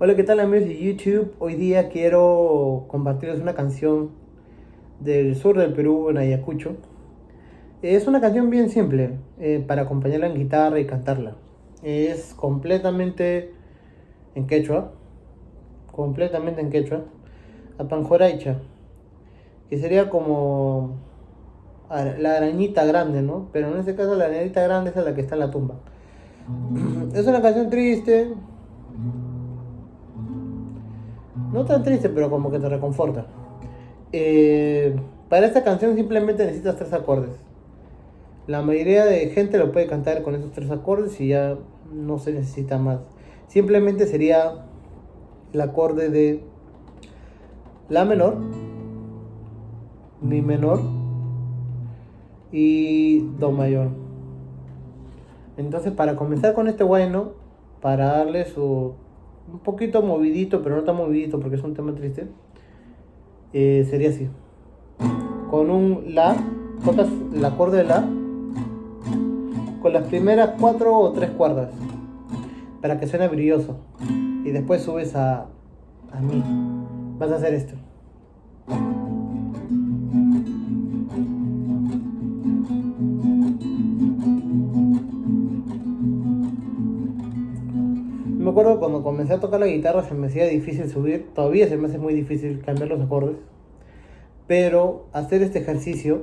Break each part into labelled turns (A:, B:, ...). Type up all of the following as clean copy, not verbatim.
A: Hola, ¿qué tal amigos de YouTube? Hoy día quiero compartirles una canción del sur del Perú, en Ayacucho. Es una canción bien simple para acompañarla en guitarra y cantarla. Es en quechua, completamente en quechua. Apanjoraicha, que sería como la arañita grande, ¿no? Pero en este caso la arañita grande es la que está en la tumba. Es una canción triste, no tan triste, pero como que te reconforta. Eh, para esta canción simplemente necesitas tres acordes. La mayoría de gente lo puede cantar con esos tres acordes y ya no se necesita más. Simplemente sería el acorde de La menor, Mi menor y Do mayor. Entonces para comenzar con este bueno, para darle su un poquito movidito, pero no tan movidito porque es un tema triste, sería así. Con un La, tocas el acorde de La con las primeras cuatro o tres cuerdas para que suene brilloso y después subes a Mi. Vas a hacer esto. Me acuerdo cuando comencé a tocar la guitarra se me hacía difícil subir, todavía se me hace muy difícil cambiar los acordes, pero hacer este ejercicio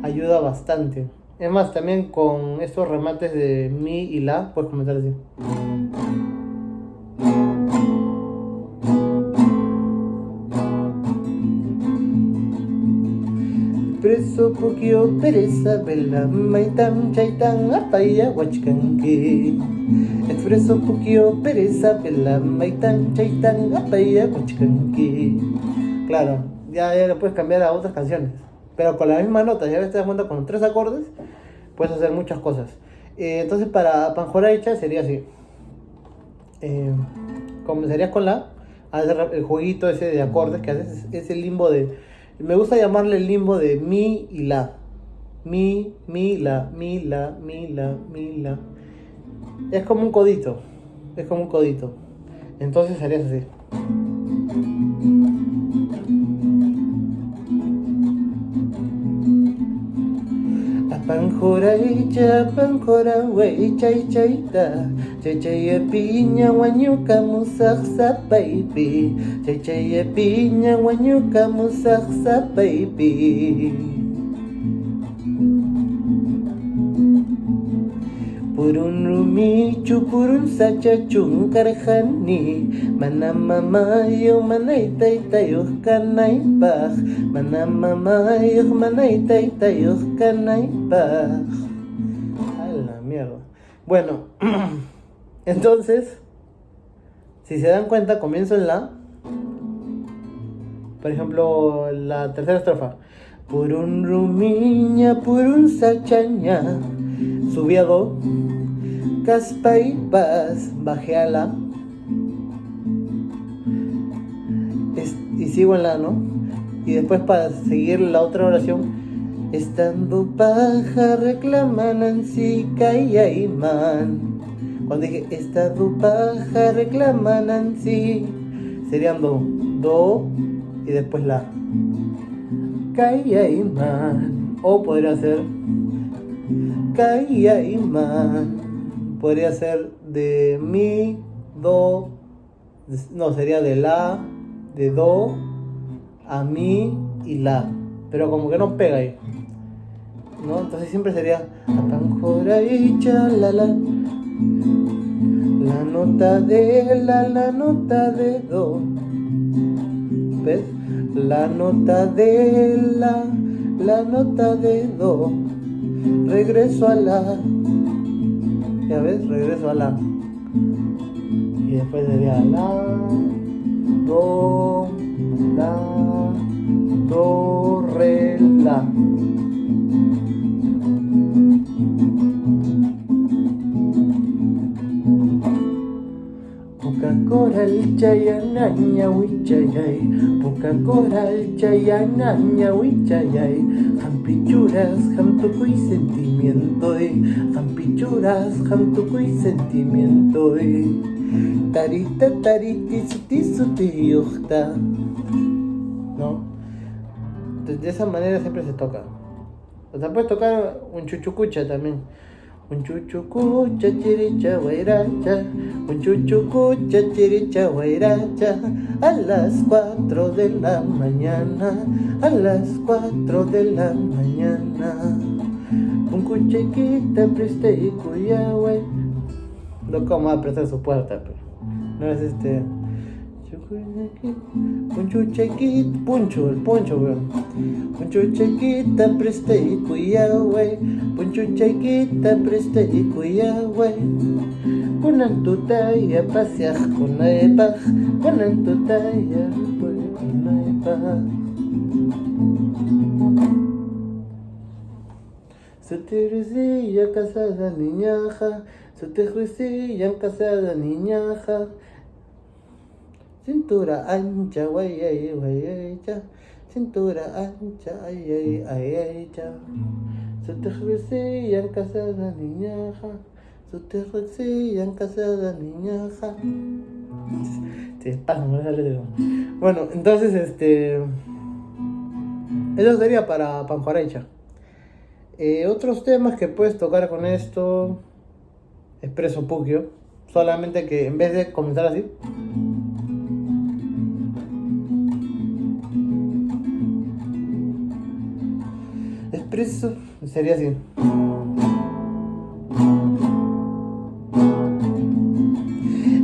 A: ayuda bastante. Es más, también con estos remates de Mi y La, puedes comenzar así. Preso pukio pereza bella maitan chaitan apaya huachcanque. Expreso pukio pereza bella maitan chaitan apaya huachcanque. Claro, ya lo puedes cambiar a otras canciones. Pero con la misma nota, ya te das cuenta, con tres acordes puedes hacer muchas cosas. Entonces para Panjoraicha sería así. Eh, Comenzarías con la, hacer el jueguito ese de acordes que haces, es el limbo de, me gusta llamarle el limbo de Mi y La. Mi, La, Mi, La, Mi, La, Mi, La. Es como un codito, es como un codito. Entonces harías así. Panjoraicha, panjora wey chay chayta. Chay chay piña wanyuka musak sa baby. Chay chay piña wanyuka musak sa baby. Purun rumichu purun sacha chungkarhani. Mana mamayo manay taytayo kanay bah. Mana mamayo manay taytayo kanay bah. A la mierda. Bueno, entonces, si se dan cuenta, comienzo en La. Por ejemplo, la tercera estrofa. Purun rumiña purun sachaña. Subí a Do. Caspa y Paz, bajé a La y sigo en La, ¿no? Y después para seguir la otra oración, estando paja reclama Nancy Cayaiman. Cuando dije estando paja reclama Nancy, serían Do y después La. Cayaiman. O podría ser Cayaiman. Podría ser de Mi, Do, no, sería de La, de Do, a Mi y La. Pero como que no pega ahí, ¿no? Entonces siempre sería Apanjoraicha, la nota de la nota de Do. ¿Ves? La nota de la nota de Do. Regreso a La. Ya ves, regreso a La. Y después sería La, Do, Re, La. Coca-Cola coral chayanaña wichayay, poca coral chayanaña wichayay, jampichuras jamtukuy sentimiento, jampichuras jamtukuy sentimiento, tarita tariti suti suti yuchta, ¿no? De esa manera siempre se toca. O sea, puedes tocar un chuchucucha también. Un chuchucucha chiricha guairacha, un chuchucucha chiricha guairacha, a las 4 de la mañana, a las 4 de la mañana. Un cuchequita preste y cuyahue. No como a prestar su puerta, pero no es un chuchequita, puncho, el poncho, weón. Un chuchequita preste y cuyahue, un chuchequita preste y cuyahue. Kunan tutaya paseaj kunaypaj, kunan tutaya kunaypaj. Sutirusilla casada niñaja, sutirusilla casada niñaja. Cintura ancha, guayay, guayaycha. Cintura ancha, ay, ay, ay, ay, cha. Sutirusilla casada niñaja, sutirusilla casada niñaja. Sí, bueno, entonces eso sería para Panjuarecha. Otros temas que puedes tocar con esto, Expreso Puquio, solamente que en vez de comenzar así, Expreso, sería así.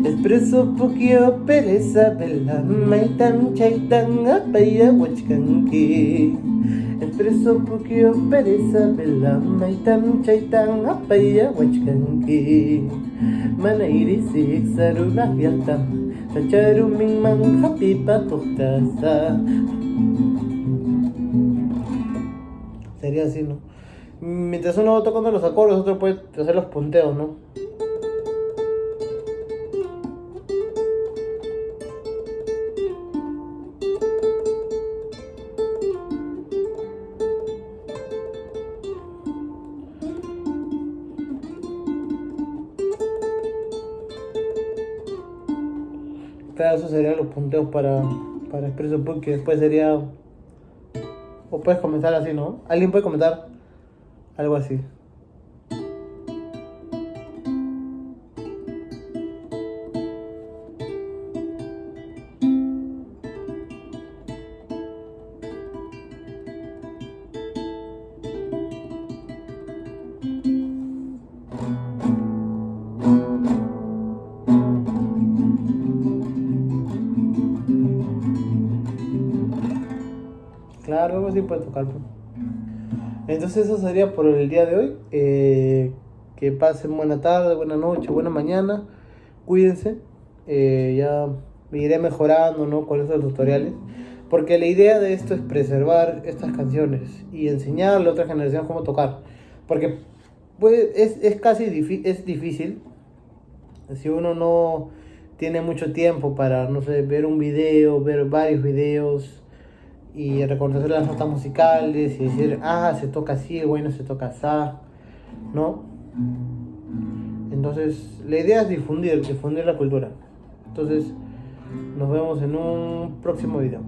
A: Expreso Puquio pereza bella, maitan chaitan apaya huachkanki. Expreso Puquio pereza bella, maitan chaitan apaya huachkanki. Mana irisik saruna fialtam, sacharu mingman hapipa tuhtasa. Sería así, ¿no? Mientras uno va tocando los acordes, otro puede hacer los punteos, ¿no? Claro, eso serían los punteos para Expreso Puquio. Después sería... O puedes comenzar así, ¿no? ¿Alguien puede comentar algo así? Claro, algo así puede tocar. Entonces eso sería por el día de hoy. Que pasen buena tarde, buena noche, buena mañana. Cuídense. Ya iré mejorando, ¿no? Con estos tutoriales. Porque la idea de esto es preservar estas canciones y enseñarle a otra generación cómo tocar. Porque pues, es casi es difícil si uno no tiene mucho tiempo para, no sé, ver un video, ver varios videos y reconocer las notas musicales y decir, se toca así, bueno, se toca así, ¿no? Entonces, la idea es difundir la cultura. Entonces, nos vemos en un próximo video.